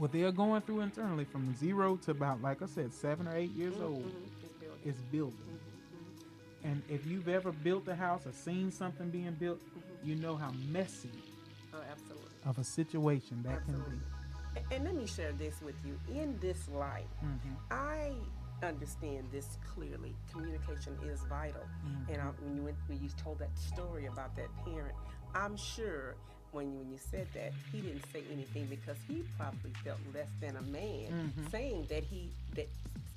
what they're going through internally from 0 to about, like I said, 7 or 8 years old It's building. is building. And if you've ever built a house or seen something being built, you know how messy Oh, absolutely. of a situation that can Absolutely. be. And let me share this with you. In this life, Mm-hmm. I understand this clearly. Communication is vital. And Mm-hmm. when you told that story about that parent, I'm sure when you said that, he didn't say anything because he probably felt less than a man, Mm-hmm. saying that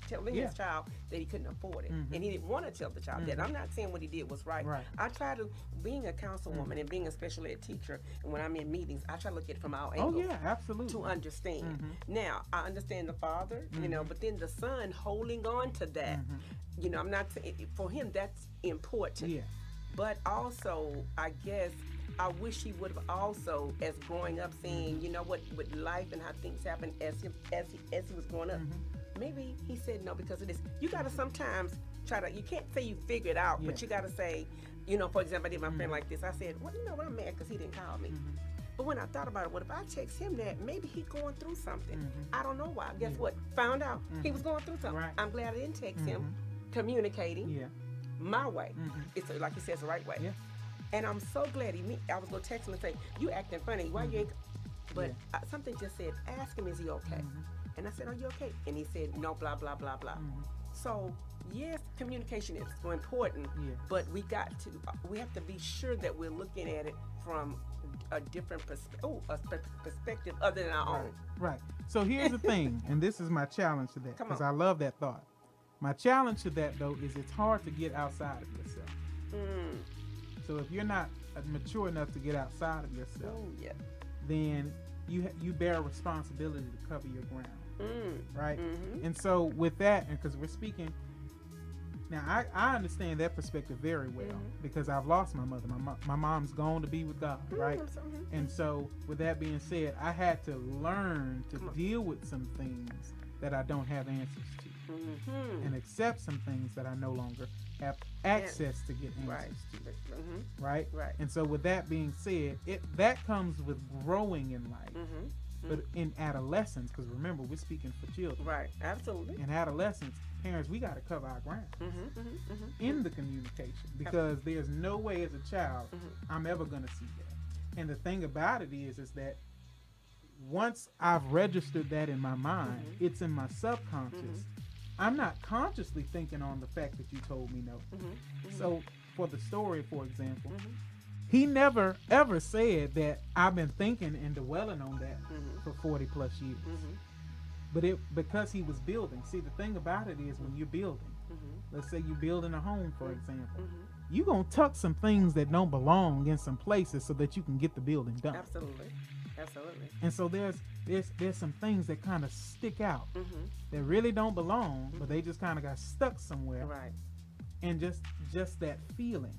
telling Yeah. his child that he couldn't afford it, Mm-hmm. and he didn't want to tell the child that. Mm-hmm. I'm not saying what he did was right. Right. I try to, being a Mm-hmm. councilwoman and being a special ed teacher, and when I'm in meetings, I try to look at it from all Oh angles yeah, to absolutely. understand. Mm-hmm. Now, I understand the father, Mm-hmm. but then the son holding on to that, Mm-hmm. I'm not saying for him that's important. Yeah. But also, I guess I wish he would have also, as growing up, Mm-hmm. seeing, what, with life and how things happen as he was growing up. Mm-hmm. Maybe he said no because of this. You gotta sometimes try to. You can't say you figure it out, Yeah. but you gotta say, for example, I did my friend Mm-hmm. like this. I said, well, what, I'm mad because he didn't call me. Mm-hmm. But when I thought about it, what if I text him that? Maybe he going through something. Mm-hmm. I don't know why. Guess Yeah. what? Found out he Mm-hmm. was going through something. Right. I'm glad I didn't text him. Mm-hmm. Communicating Yeah. my way. Mm-hmm. It's like he says, the right way. Yeah. And I'm so glad I was gonna text him and say, "You acting funny? Why you ain't?" But Yeah. something just said, "Ask him, is he okay?" Mm-hmm. And I said, "Are you okay?" And he said, "No, blah blah blah blah." Mm-hmm. So yes, communication is so important, Yeah. but we have to be sure that we're looking at it from a different perspective other than our Right. own. Right. So here's the thing, and this is my challenge to that Come because on. I love that thought. My challenge to that though is it's hard to get outside of yourself. Mm. So if you're not mature enough to get outside of yourself, Oh yeah. then you bear a responsibility to cover your ground, right? Mm-hmm. And so with that, and because we're speaking now, I understand that perspective very well because I've lost my mother. My mom's gone to be with God, right? And so with that being said, I had to learn to deal with some things that I don't have answers to, and accept some things that I no longer have access to get Right. answers to, Mm-hmm. right? Right. And so with that being said, that comes with growing in life. Mm-hmm. But in adolescence, because remember, we're speaking for children. Right. Absolutely. In adolescence, parents, we got to cover our ground Mm-hmm. Mm-hmm. Mm-hmm. in the communication because there's no way as a child I'm ever going to see that. And the thing about it is that once I've registered that in my mind, it's in my subconscious. I'm not consciously thinking on the fact that you told me no. So for the story, for example, he never ever said that I've been thinking and dwelling on that for 40 plus years. But because he was building. See, the thing about it is when you're building, let's say you're building a home, for example, you're going to tuck some things that don't belong in some places so that you can get the building done. Absolutely. Absolutely. And so there's some things that kind of stick out that really don't belong, but they just kind of got stuck somewhere. Right. And just that feeling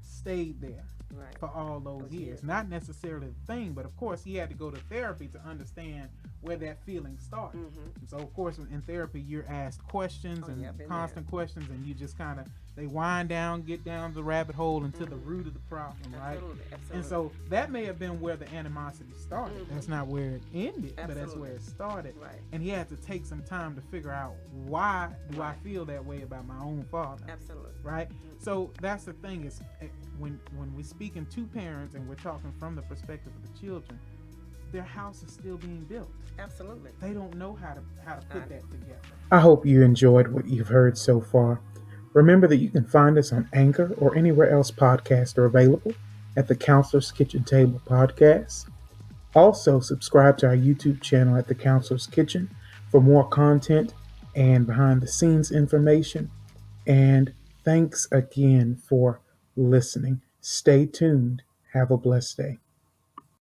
stayed there Right. for all those years. Not necessarily the thing, but of course he had to go to therapy to understand where that feeling started. And so of course in therapy you're asked questions and yeah, been constant questions, and you just kind of they wind down, get down the rabbit hole into the root of the problem, right? Absolutely. Absolutely. And so that may have been where the animosity started. That's not where it ended, but that's Absolutely. where it started. Right. And he had to take some time to figure out why do I feel that way about my own father, Absolutely. right? So that's the thing is when we're speaking to parents and we're talking from the perspective of the children, their house is still being built. Absolutely. They don't know how to put that together. I hope you enjoyed what you've heard so far. Remember that you can find us on Anchor or anywhere else podcasts are available at the Counselor's Kitchen Table Podcast. Also, subscribe to our YouTube channel at the Counselor's Kitchen for more content and behind the scenes information. And thanks again for listening. Stay tuned. Have a blessed day.